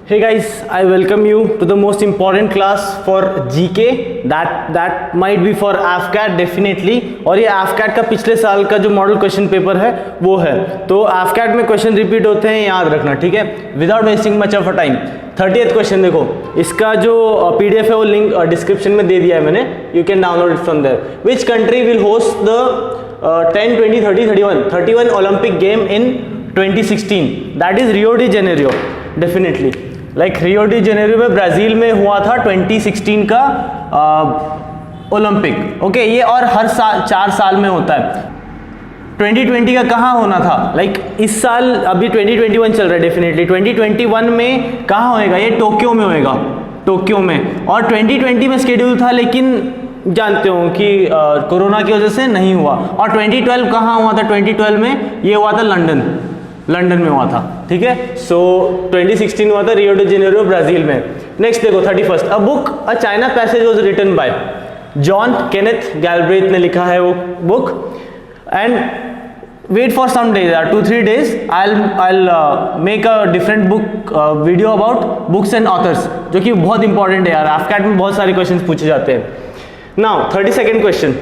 Hey guys, I welcome you to the most important class for GK that might be for AFCAT definitely। और ये AFCAT का पिछले साल का जो मॉडल क्वेश्चन पेपर है वो है, तो AFCAT में क्वेश्चन रिपीट होते हैं, याद रखना, ठीक है, without wasting much of a time. 30th question देखो, इसका जो PDF है वो लिंक डिस्क्रिप्शन में दे दिया है मैंने, you can download it from there. Which country will host the 10, 20, 30, 31 Olympic game in 2016? That is Rio de Janeiro, definitely. Like Rio de Janeiro में ब्राज़ील में हुआ था 2016 का ओलंपिक, ओके। ये और हर साल 4 साल में होता है। 2020 का कहाँ होना था? लाइक इस साल अभी 2021 चल रहा है, डेफिनेटली 2021 में कहाँ होएगा? ये टोक्यो में होएगा, टोक्यो में। और 2020 में शेड्यूल था, लेकिन जानते हो कि कोरोना की वजह से नहीं हुआ। और 2012 कहाँ हुआ था? 2012 में ये हुआ था लंदन में हुआ था, ठीक है। सो 2016 हुआ था रियो डी जेनेरियो ब्राज़ील में। नेक्स्ट देखो 31st, a book a China passage was written by John Kenneth Galbraith ने लिखा है वो book. And wait for some days, 2-3 days, I'll make a different book video about books and authors, जो कि बहुत important है यार, AFCAT में बहुत सारे क्वेश्चन पूछे जाते हैं। Now 32nd question,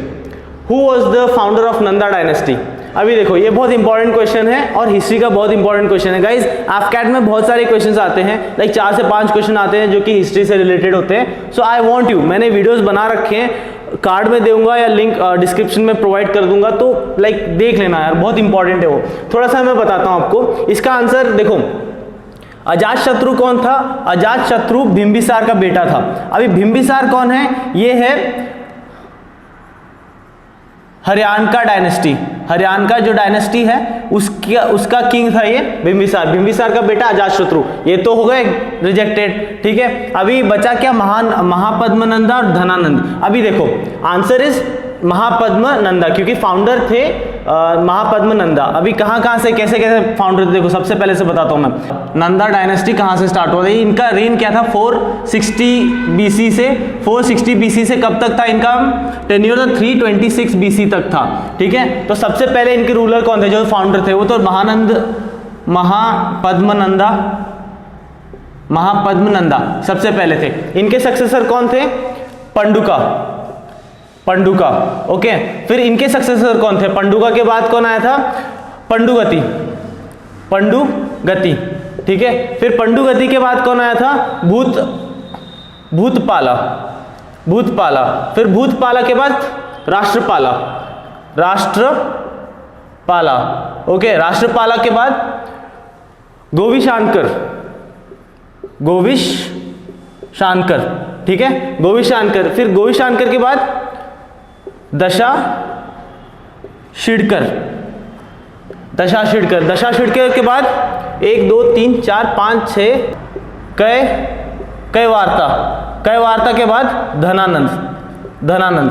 who was the founder of Nanda dynasty? अभी देखो ये बहुत इंपॉर्टेंट क्वेश्चन है और हिस्ट्री का बहुत इंपॉर्टेंट क्वेश्चन है गाइज। AFCAT में बहुत सारे क्वेश्चंस आते हैं, लाइक 4 से 5 क्वेश्चन आते हैं जो कि हिस्ट्री से रिलेटेड होते हैं। सो आई वांट यू, मैंने वीडियोस बना रखे हैं, कार्ड में दूंगा या लिंक डिस्क्रिप्शन में प्रोवाइड कर दूंगा, तो लाइक देख लेना यार, बहुत इंपॉर्टेंट है वो। थोड़ा सा मैं बताता हूँ आपको इसका आंसर। देखो अजात शत्रु कौन था? अजात शत्रु बिंबिसार का बेटा था। अभी बिंबिसार कौन है? ये है हरियाणका डायनेस्टी, हरियाणका जो डायनेस्टी है उसका किंग था ये बिंबिसार का बेटा अजातशत्रु। ये तो हो गए रिजेक्टेड, ठीक है। अभी बचा क्या? महापद्मनंदा और धनानंद। अभी देखो आंसर इज महापद्मनंदा, क्योंकि फाउंडर थे महापद्मनंदा। अभी कहाँ से कैसे फाउंडर थे देखो, सबसे पहले से बताता हूँ मैं। नंदा डायनेस्टी कहाँ से स्टार्ट हुआ था? इनका रेन क्या था? 460 BC से 460 BC से कब तक था इनका टेन्योर? 326 BC तक था, ठीक है। तो सबसे पहले इनके रूलर कौन थे जो फाउंडर थे? वो तो महापद्मनंदा सबसे पहले थे। इनके सक्सेसर कौन थे? पंडुका, ओके। फिर इनके सक्सेसर कौन थे? पंडुका के बाद कौन आया था? पंडुगति, ठीक है। फिर पंडुगति के बाद कौन आया था? भूतपाला। फिर भूतपाला के बाद राष्ट्रपाला, ओके। राष्ट्रपाला के बाद गोविशानकर, ठीक है, गोविशानकर। फिर गोविशानकर के बाद दशाशिड़कर के बाद 1 2 3 4 5 6 कयवार्ता के बाद धनानंद।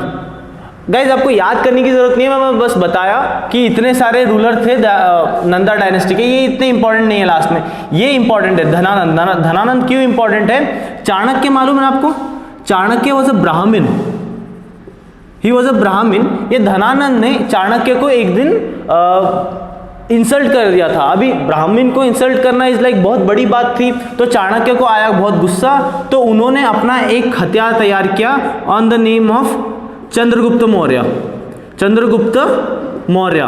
गाइज आपको याद करने की जरूरत नहीं है, मैं बस बताया कि इतने सारे रूलर थे नंदा डायनेस्टी के, ये इतने इंपॉर्टेंट नहीं है लास्ट में, ये इंपॉर्टेंट है धनानंद क्यों इंपॉर्टेंट है? चाणक्य मालूम है आपको? चाणक्य वॉज अ ब्राह्मण, ही वॉज अ ब्राह्मण। ये धनानंद ने चाणक्य को एक दिन इंसल्ट कर दिया था। अभी ब्राह्मण को इंसल्ट करना इज लाइक बहुत बड़ी बात थी, तो चाणक्य को आया बहुत गुस्सा, तो उन्होंने अपना एक हथियार तैयार किया on the name of Chandragupta Maurya.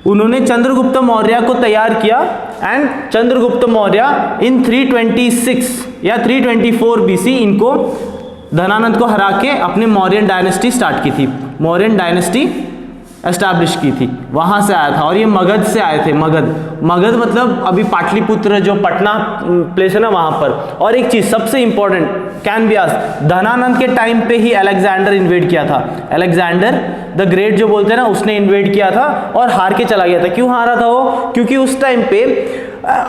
उन्होंने चंद्रगुप्त मौर्य को तैयार किया, एंड चंद्रगुप्त मौर्य इन 326 या 324 BC इनको धनानंद को हरा के अपने मौर्यन डायनेस्टी स्टार्ट की थी, मौर्यन डायनेस्टी एस्टैब्लिश की थी, वहां से आया था। और ये मगध से आए थे, मगध मतलब अभी पाटलिपुत्र जो पटना प्लेस है ना, वहां पर। और एक चीज सबसे important can be asked, Dhanananda के टाइम पे ही अलेक्जेंडर इन्वेड किया था, अलेक्जेंडर द ग्रेट जो बोलते हैं ना, उसने इन्वेड किया था और हार के चला गया था। क्यों हारा था वो? क्योंकि उस टाइम पे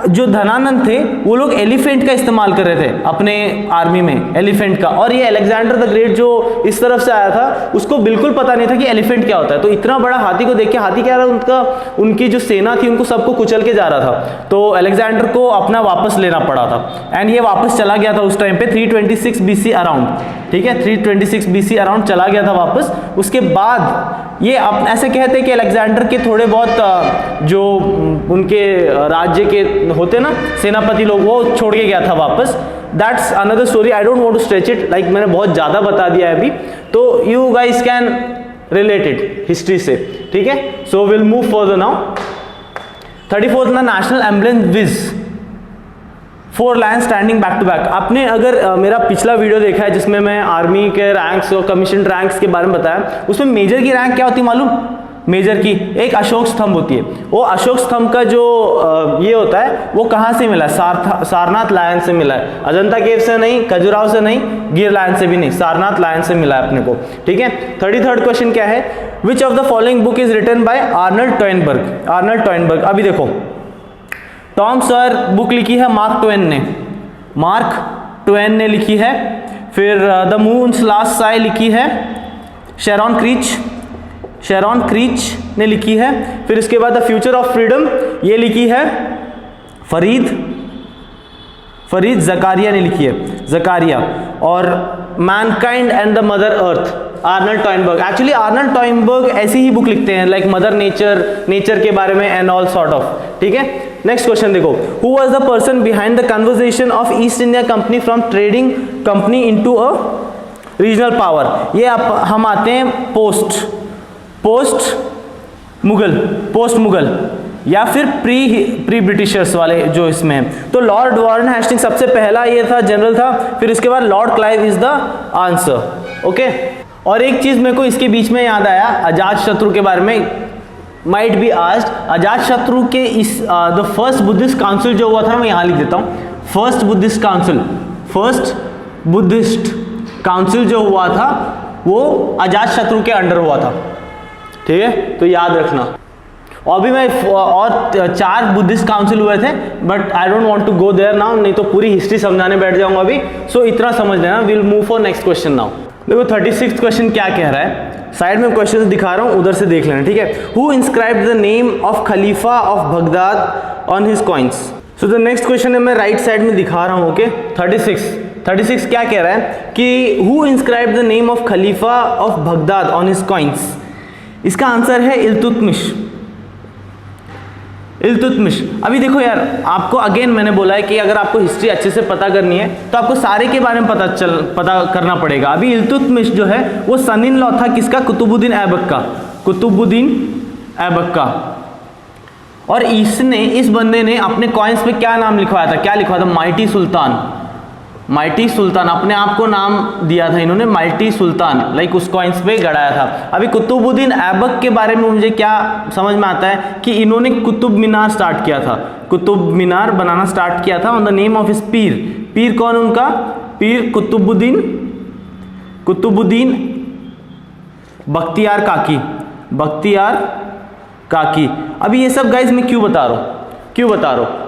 जो धनानंद थे वो लोग एलिफेंट का इस्तेमाल कर रहे थे अपने आर्मी में, एलिफेंट का। और ये अलेक्जेंडर द ग्रेट जो इस तरफ से आया था, उसको बिल्कुल पता नहीं था कि एलिफेंट क्या होता है। तो इतना बड़ा हाथी को देख के, हाथी क्या रहा, उनकी जो सेना थी उनको सबको कुचल के जा रहा था, तो अलेक्जेंडर को अपना वापस लेना पड़ा था। एंड ये वापस चला गया था उस टाइम पे 326 BC अराउंड, ठीक है, 326 BC अराउंड चला गया था वापस। उसके बाद ये ऐसे कहते हैं कि अलेक्जेंडर के थोड़े बहुत जो उनके राज्य के होते ना सेनापति लोग, वो छोड़ के गया था वापस। That's another story, I don't want to stretch it, like मैंने बहुत ज़्यादा बता दिया है अभी, तो you guys can relate it history से, ठीक है। So will move further now. 34th ना national emblem with 4 lion standing back to back. आपने अगर मेरा पिछला वीडियो देखा है जिसमें मैं आर्मी के रैंक्स और कमीशन रैंक्स के बारे में बताया, उसमें मेजर की रैंक क्या होती है मालूम? मेजर की एक अशोक स्तंभ होती है। वो अशोक स्तंभ का जो ये होता है वो कहाँ से मिला है? सारनाथ लायन से मिला है। अजंता केव से नहीं, खजुराहो से नहीं, गिर लायन से भी नहीं, सारनाथ लायन से मिला है अपने को, ठीक है। 33rd क्वेश्चन क्या है? Which of the following book is written by Arnold Toynbee? Arnold Toynbee, अभी देखो, टॉम सॉयर बुक लिखी है मार्क ट्वेन ने लिखी है। फिर द मून्स लास्ट साय लिखी है शेरॉन क्रीच ने लिखी है। फिर इसके बाद द फ्यूचर ऑफ फ्रीडम ये लिखी है फरीद ज़कारिया ने लिखी है, ज़कारिया। और mankind and the mother earth Arnold Toynbee. Actually Arnold Toynbee ऐसी ही बुक लिखते हैं, लाइक मदर नेचर के बारे में एंड ऑल सॉर्ट ऑफ, ठीक है। नेक्स्ट क्वेश्चन देखो, who was the person behind the conversation of east India company from trading company into a regional power? ये हम आते हैं पोस्ट मुगल या फिर प्री ब्रिटिशर्स वाले जो इसमें है। तो लॉर्ड वॉरेन हेस्टिंग्स सबसे पहला ये था, जनरल था। फिर इसके बाद Lord Clive is the answer, okay. और एक चीज मेरे को इसके बीच में याद आया अजात शत्रु के बारे में, माइट बी आस्क्ड। अजात शत्रु के इस द फर्स्ट बुद्धिस्ट काउंसिल जो हुआ था, मैं यहाँ लिख देता हूँ, फर्स्ट बुद्धिस्ट काउंसिल जो हुआ था वो अजात शत्रु के अंडर हुआ था, ठीक है, तो याद रखना। और भी मैं और 4 बुद्धिस्ट काउंसिल हुए थे, but I don't want to go there now, नहीं तो पूरी हिस्ट्री समझाने बैठ जाऊंगा अभी। सो इतना समझ लेना। Will move for next question now. देखो 36th क्वेश्चन क्या कह रहा है, साइड में क्वेश्चन दिखा रहा हूं, उधर से देख लेना, ठीक है। Who inscribed the name of Khalifa of Baghdad on his coins? So the next question है, मैं राइट साइड में दिखा रहा हूं, ओके। 36 क्या कह रहा है कि who inscribed the name of Khalifa of Baghdad on his coins? इसका आंसर है इल्तुतमिश। अभी देखो यार, आपको अगेन मैंने बोला है कि अगर आपको हिस्ट्री अच्छे से पता करनी है तो आपको सारे के बारे में पता करना पड़ेगा। अभी इल्तुतमिश जो है वो सन इन लॉ था किसका? कुतुबुद्दीन ऐबक का। और इस बंदे ने अपने कॉइन्स पे क्या नाम लिखवाया था? क्या लिखवाया था? माइटी सुल्तान। अपने आप को नाम दिया था इन्होंने माइटी सुल्तान, लाइक उस कॉइन्स पे गड़ाया था। अभी कुतुबुद्दीन ऐबक के बारे में मुझे क्या समझ में आता है कि इन्होंने कुतुब मीनार स्टार्ट किया था, कुतुब मीनार बनाना स्टार्ट किया था on the name of his पीर कौन उनका? पीर कुतुबुद्दीन बख्तियार काकी। अभी ये सब गाइज मैं क्यों बता रहा हूँ?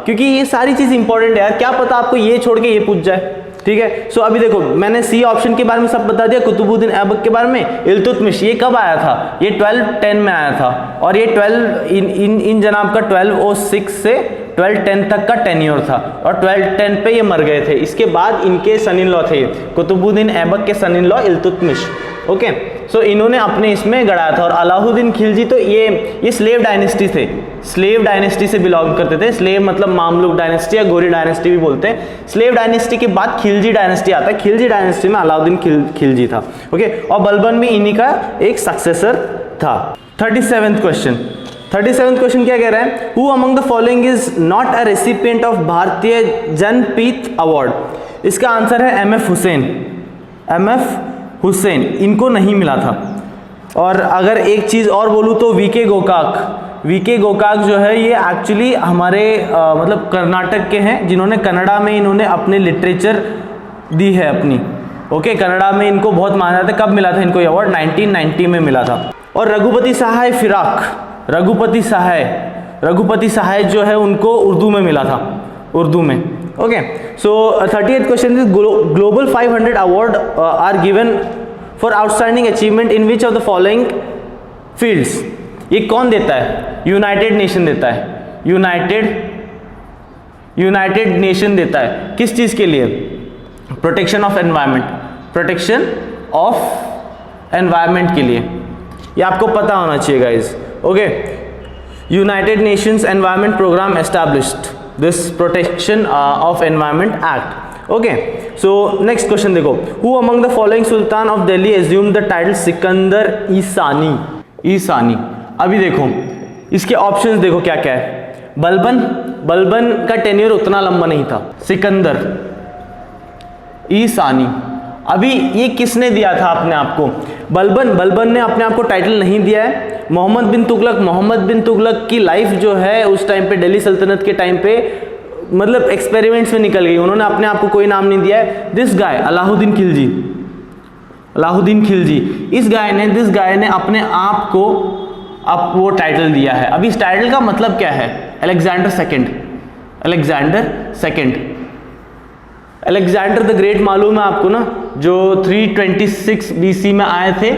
क्योंकि ये सारी चीज इंपॉर्टेंट है यार, क्या पता आपको ये छोड़ के ये पूछ जाए, ठीक है। सो अभी देखो, मैंने सी ऑप्शन के बारे में सब बता दिया, कुतुबुद्दीन ऐबक के बारे में। इल्तुतमिश ये कब आया था? ये 1210 में आया था, और ये 12 इन जनाब का 1206 से 1210 तक का टेन्योर था, और 1210 पे ये मर गए थे। इसके बाद इनके सन इन लॉ थे कुतुबुद्दीन ऐबक के सन इन लॉ इल्तुतमिश, ओके। सो इन्होंने अपने इसमें गड़ाया था। और अलाउद्दीन खिलजी तो ये स्लेव डायनेस्टी थे, स्लेव डायनेस्टी से बिलोंग करते थे। स्लेव मतलब मामलुक डायनेस्टी या गोरी डायनेस्टी भी बोलते हैं। स्लेव डायनेस्टी के बाद खिलजी डायनेस्टी आता है, खिलजी डायनेस्टी में अलाउद्दीन खिलजी था, ओके। और बलबन भी इन्हीं का एक सक्सेसर था। 37th क्वेश्चन क्या कह रहा है? Who among the following is not a recipient of भारतीय जनपीत अवार्ड? इसका आंसर है MF हुसैन, इनको नहीं मिला था। और अगर एक चीज़ और बोलूँ तो वीके गोकाक जो है ये एक्चुअली हमारे मतलब कर्नाटक के हैं, जिन्होंने कन्नड़ा में इन्होंने अपने लिटरेचर दी है अपनी, ओके। कन्नड़ा में इनको बहुत माना जाता है। कब मिला था इनको ये अवार्ड? 1990 में मिला था। और रघुपति सहाय जो है उनको उर्दू में मिला था, okay. So 38th question is global 500 award are given for outstanding achievement in which of the following fields? ये कौन देता है? यूनाइटेड नेशन देता है, यूनाइटेड नेशन देता है। किस चीज के लिए? प्रोटेक्शन ऑफ एनवायरमेंट के लिए, ये आपको पता होना चाहिए guys. Okay, united nations environment programme established this protection of environment act. Okay, so next question देखो, who among the following sultan of Delhi assumed the title Sikandar Isani. Isani, अभी देखो इसके ऑप्शंस देखो क्या क्या है। बलबन का टेन्योर उतना लंबा नहीं था। सिकंदर, ईसानी, अभी ये किसने दिया था अपने आप को? बलबन ने अपने आप को टाइटल नहीं दिया है। मोहम्मद बिन तुगलक की लाइफ जो है उस टाइम पे दिल्ली सल्तनत के टाइम पे मतलब एक्सपेरिमेंट्स में निकल गई, उन्होंने अपने आप को कोई नाम नहीं दिया है। This guy Alauddin Khilji, this guy ने अपने आप को अब वो टाइटल दिया है। अभी इस टाइटल का मतलब क्या है? अलेक्जेंडर द ग्रेट मालूम है आपको ना, जो 326 BC में आए थे।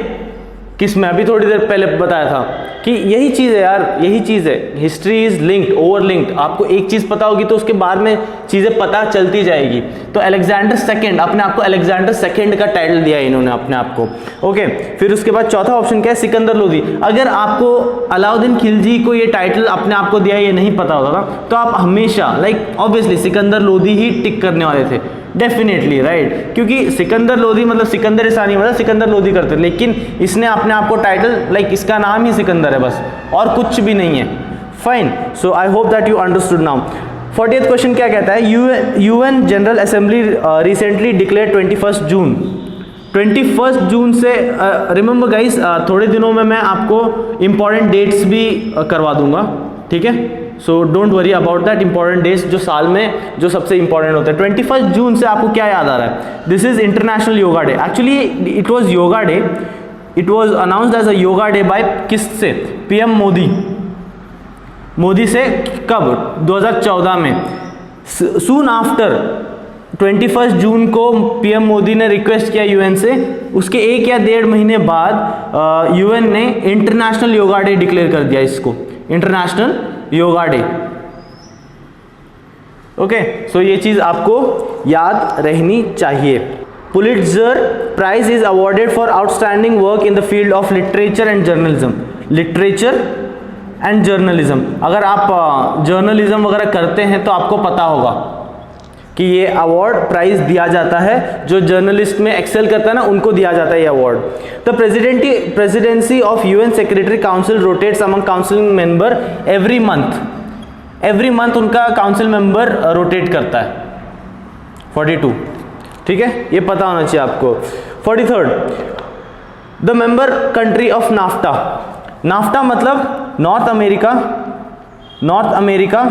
किस में? अभी थोड़ी देर पहले बताया था कि यही चीज़ है यार, यही चीज़ है। History is linked, over linked. आपको एक चीज़ पता होगी तो उसके बाद में चीज़ें पता चलती जाएगी। तो अलेक्जेंडर सेकंड, अपने आप को अलेक्जेंडर सेकंड का टाइटल दिया है इन्होंने अपने आप को। ओके, फिर उसके बाद चौथा ऑप्शन क्या है? सिकंदर लोदी। अगर आपको अलाउद्दीन खिलजी को ये टाइटल अपने आप को दिया ये नहीं पता होता था तो आप हमेशा ऑब्वियसली सिकंदर लोदी ही टिक करने वाले थे, डेफिनेटली, राइट। क्योंकि सिकंदर लोदी मतलब सिकंदर ईसानी मतलब सिकंदर लोदी करते, लेकिन इसने अपने आप को टाइटल इसका नाम ही सिकंदर है बस, और कुछ भी नहीं है। Fine, so I hope that you understood now. 40th question क्या कहता है? UN general assembly recently declare 21 जून से रिमेंबर गाइस, थोड़े दिनों में मैं आपको इंपॉर्टेंट डेट्स भी करवा दूंगा, ठीक है। So don't worry about that important days जो साल में जो सबसे इंपॉर्टेंट होते हैं। 21 जून से आपको क्या याद आ रहा है? This is international yoga day. Actually it was yoga day, it was announced as a yoga day by किससे? पीएम मोदी से। कब? 2014 में। सून आफ्टर 21 जून को पीएम मोदी ने रिक्वेस्ट किया यूएन से, उसके 1 या 1.5 महीने बाद यूएन ने इंटरनेशनल योगा डे डिक्लेयर कर दिया इसको, international yoga day. Okay, so ये चीज आपको याद रहनी चाहिए। Pulitzer prize is awarded for outstanding work in the field of literature and journalism. अगर आप जर्नलिज्म वगैरह करते हैं तो आपको पता होगा कि ये अवार्ड प्राइज दिया जाता है, जो जर्नलिस्ट में एक्सेल करता है ना उनको दिया जाता है ये award. The presidency of UN secretary council rotates among council member every month उनका काउंसिल मेंबर रोटेट करता है। 42, ठीक है, ये पता होना चाहिए आपको। 43rd, the member country of NAFTA मतलब North America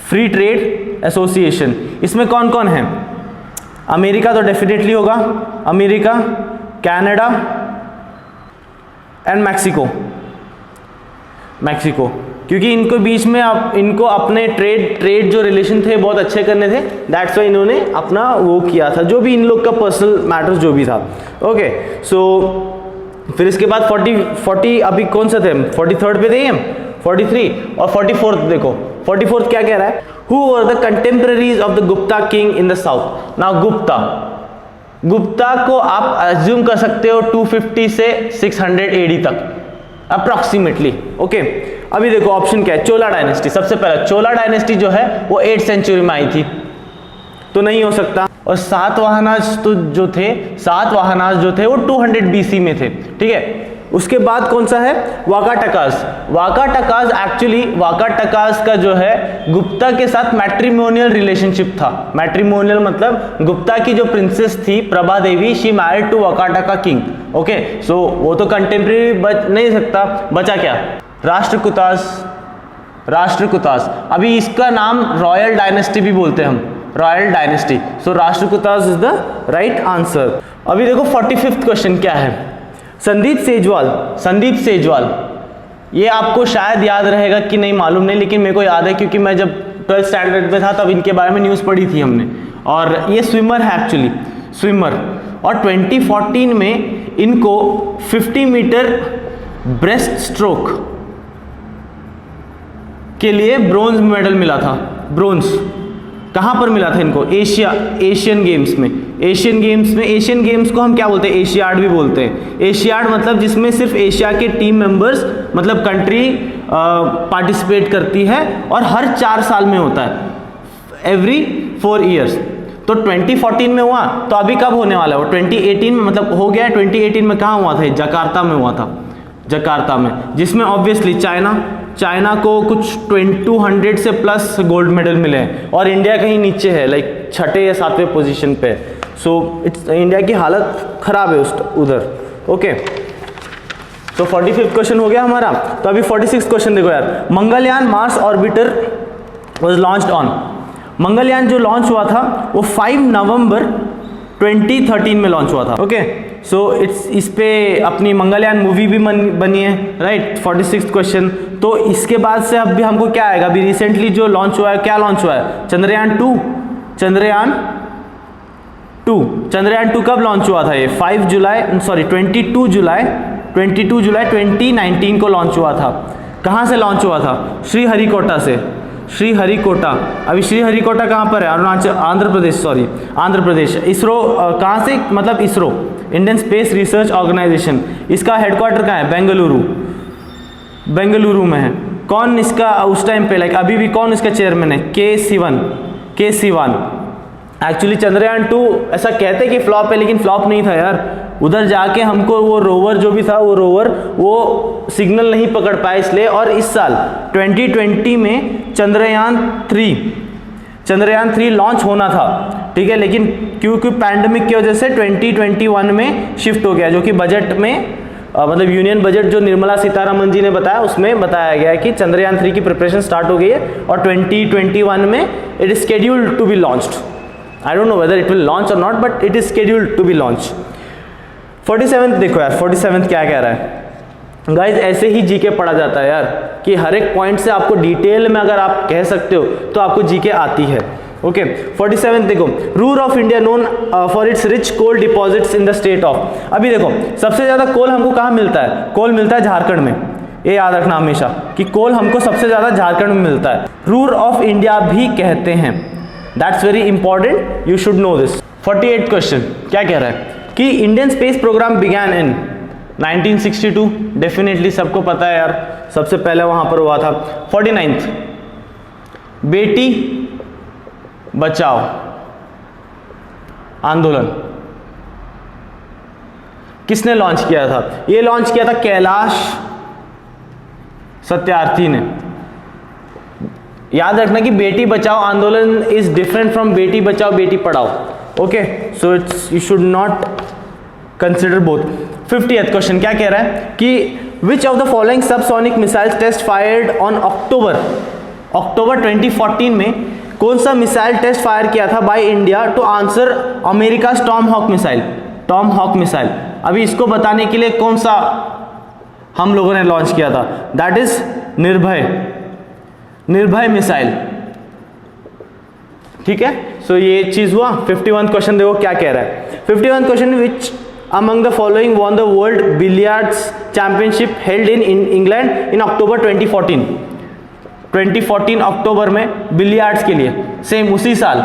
free trade association. इसमें कौन कौन है? अमेरिका तो डेफिनेटली होगा, अमेरिका, कनाडा एंड मैक्सिको, क्योंकि इनको बीच में इनको अपने ट्रेड जो रिलेशन थे बहुत अच्छे करने थे, दैट्स वाई इन्होंने अपना वो किया था, जो भी इन लोग का पर्सनल मैटर्स जो भी था। ओके, सो फिर इसके बाद 40 अभी कौन सा थे? 43rd पे थे हम, 43 और 44th देखो। 44th क्या कह रहा है? Who were the contemporaries of the Gupta king in the south? Now Gupta को आप अज्यूम कर सकते हो 250 से 600 AD तक अप्रॉक्सीमेटली। ओके, अभी देखो ऑप्शन क्या है? चोला डायनेस्टी। सबसे पहला चोला डायनेस्टी जो है वो 8th सेंचुरी में आई थी, तो नहीं हो सकता। और सातवाहनाज जो थे वो 200 BC में थे, ठीक है। उसके बाद कौन सा है? वाकाटकास का जो है गुप्ता के साथ मैट्रिमोनियल रिलेशनशिप था। मैट्रिमोनियल मतलब गुप्ता की जो प्रिंसेस थी Prabha Devi, she married to Vakataka king. Okay, so वो तो कंटेम्प्रेरी बच नहीं सकता, बचा क्या? राष्ट्रकूटास। अभी इसका नाम रॉयल डायनेस्टी भी बोलते हैं हम, royal dynasty. So Rashtrakutas is the right answer. अभी देखो 45th क्वेश्चन क्या है? संदीप सेजवाल, ये आपको शायद याद रहेगा कि नहीं मालूम नहीं, लेकिन मेरे को याद है क्योंकि मैं जब 12th स्टैंडर्ड में था तब इनके बारे में न्यूज़ पढ़ी थी हमने। और ये स्विमर है एक्चुअली, और 2014 में इनको 50 मीटर ब्रेस्ट स्ट्रोक के लिए ब्रोंज मेडल मिला था। ब्रोंज कहाँ पर मिला था इनको? एशियन गेम्स में। एशियन गेम्स को हम क्या बोलते हैं? एशियाड भी बोलते हैं। एशियाड मतलब जिसमें सिर्फ एशिया के टीम मेंबर्स मतलब कंट्री पार्टिसिपेट करती है और हर 4 साल में होता है, एवरी 4 ईयर्स। तो 2014 में हुआ, तो अभी कब होने वाला है वो? 2018 में, मतलब हो गया 2018 में। कहाँ हुआ था? जकार्ता में हुआ था, जकार्ता में, जिसमें ऑब्वियसली चाइना को कुछ 200 से प्लस गोल्ड मेडल मिले हैं और इंडिया कहीं नीचे है, लाइक 6ठे या 7वें पोजीशन पे। सो इंडिया की हालत खराब है उधर। ओके, तो 45th क्वेश्चन हो गया हमारा। तो अभी 46th क्वेश्चन देखो यार। Mangalyaan Mars orbiter was launched on. Mangalyaan जो लॉन्च हुआ था वो 5 नवंबर 2013 में लॉन्च हुआ था। ओके, सो इस पे अपनी मंगलयान मूवी भी बनी है, राइट। 46th question. तो इसके बाद से अब भी हमको क्या आएगा? अभी रिसेंटली जो लॉन्च हुआ है, क्या लॉन्च हुआ है? चंद्रयान 2 कब लॉन्च हुआ था? ये 22 जुलाई 2019 को लॉन्च हुआ था। कहाँ से लॉन्च हुआ था? श्रीहरिकोटा से। श्रीहरिकोटा। अभी श्रीहरिकोटा कहाँ पर है? आंध्र प्रदेश। इसरो कहाँ से? मतलब ISRO, Indian space research organisation. इसका हेडक्वार्टर कहाँ है? बेंगलुरु में है। कौन इसका उस टाइम पे, लाइक अभी भी कौन इसका चेयरमैन है? के सिवान। एक्चुअली चंद्रयान 2 ऐसा कहते हैं कि फ्लॉप है, लेकिन फ्लॉप नहीं था यार। उधर जाके हमको वो रोवर जो भी था, वो सिग्नल नहीं पकड़ पाया इसलिए। और इस साल 2020 में चंद्रयान 3 लॉन्च होना था, ठीक है, लेकिन क्योंकि पैंडेमिक की वजह से 2021 में शिफ्ट हो गया, जो कि बजट में मतलब यूनियन बजट जो निर्मला सीतारमन जी ने बताया, उसमें बताया गया है कि चंद्रयान 3 की प्रिपरेशन स्टार्ट हो गई है और 2021 में it is scheduled to be launched. I don't know whether it will launch or not, but it is scheduled to be launch. 47th देखो यार, 47th क्या कह रहा है? गाइज ऐसे ही जीके पढ़ा जाता है यार, कि हर एक पॉइंट से आपको डिटेल में अगर आप कह सकते हो तो आपको जीके आती है। ओके, 47th देखो। Ruhr of India known for its rich coal deposits in the state of. अभी देखो सबसे ज्यादा कोल हमको कहाँ मिलता है? कोल मिलता है झारखंड में। ये याद रखना हमेशा कि कोल हमको सबसे ज्यादा झारखंड में मिलता है। रूर ऑफ इंडिया भी कहते हैं, that's very important, you should know this. 48th question क्या कह रहा है? कि Indian space programme began in 1962। Definitely सबको पता है यार, सबसे पहले वहां पर हुआ था। 49th बेटी बचाओ आंदोलन किसने लॉन्च किया था? ये लॉन्च किया था कैलाश सत्यार्थी ने। याद रखना कि बेटी बचाओ आंदोलन इज डिफरेंट फ्रॉम बेटी Bachao Beti Padhao. Okay, so it's you should not consider both. 50th question क्या कह रहा है? कि which of the following subsonic missile test fired on October 2014 में कौन सा मिसाइल टेस्ट फायर किया था by India to answer America Tomahawk missile? अभी इसको बताने के लिए कौन सा हम लोगों ने लॉन्च किया था? दैट इज निर्भय मिसाइल, ठीक है। सो ये चीज हुआ। 51th क्वेश्चन देखो क्या कह रहा है। 51th question, which among the following won the world billiards championship held in England in October 2014? 2014 अक्टूबर में बिलियर्ड्स के लिए, सेम उसी साल।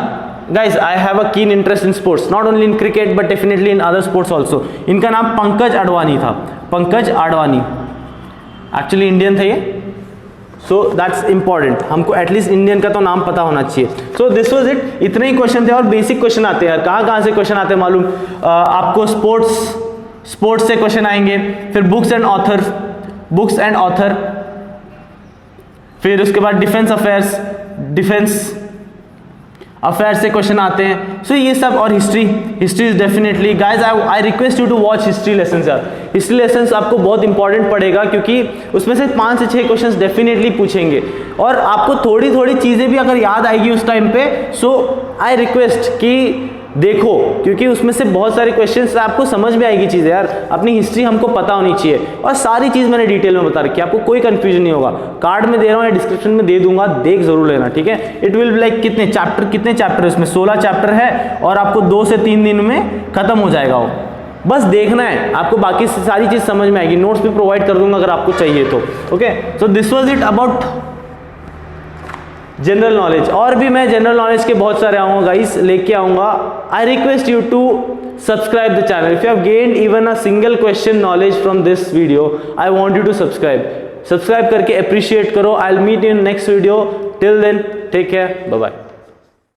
Guys I have a keen interest in sports, not only in cricket but definitely in other sports also. इनका नाम पंकज अडवाणी था। Pankaj Advani actually Indian थे ये, सो दैट्स इंपॉर्टेंट। हमको एटलीस्ट इंडियन का तो नाम पता होना चाहिए। So this was it. इतने ही क्वेश्चन थे और बेसिक क्वेश्चन आते हैं यार। कहाँ से क्वेश्चन आते हैं मालूम? आपको स्पोर्ट्स से क्वेश्चन आएंगे, फिर बुक्स एंड ऑथर, फिर उसके बाद डिफेंस अफेयर्स से क्वेश्चन आते हैं। सो ये सब, और history is definitely. Guys I request you to watch history lessons यार। हिस्ट्री लेसन्स आपको बहुत इंपॉर्टेंट पड़ेगा, क्योंकि उसमें से 5 से 6 क्वेश्चंस डेफिनेटली पूछेंगे और आपको थोड़ी चीजें भी अगर याद आएगी उस टाइम पे। सो आई रिक्वेस्ट कि देखो, क्योंकि उसमें से बहुत सारे क्वेश्चंस आपको समझ में आएगी चीजें यार। अपनी हिस्ट्री हमको पता होनी चाहिए और सारी चीज मैंने डिटेल में बता रखी है, आपको कोई कंफ्यूजन नहीं होगा। कार्ड में दे रहा हूँ या डिस्क्रिप्शन में दे दूंगा, देख जरूर लेना, ठीक है। इट विल लाइक कितने चैप्टर इसमें 16 चैप्टर है और आपको 2 से 3 दिन में खत्म हो जाएगा वो। बस देखना है आपको, बाकी सारी चीज समझ में आएगी। नोट्स भी प्रोवाइड कर दूंगा अगर आपको चाहिए तो। Okay, so this was it about general knowledge, और भी मैं जनरल नॉलेज के बहुत सारे आऊँगा गाइस, लेके आऊँगा. I request you to subscribe the channel. If you have gained even a single question knowledge from this video, I want you to subscribe करके appreciate करो. I'll meet you in next video. Till then, take care. Bye bye.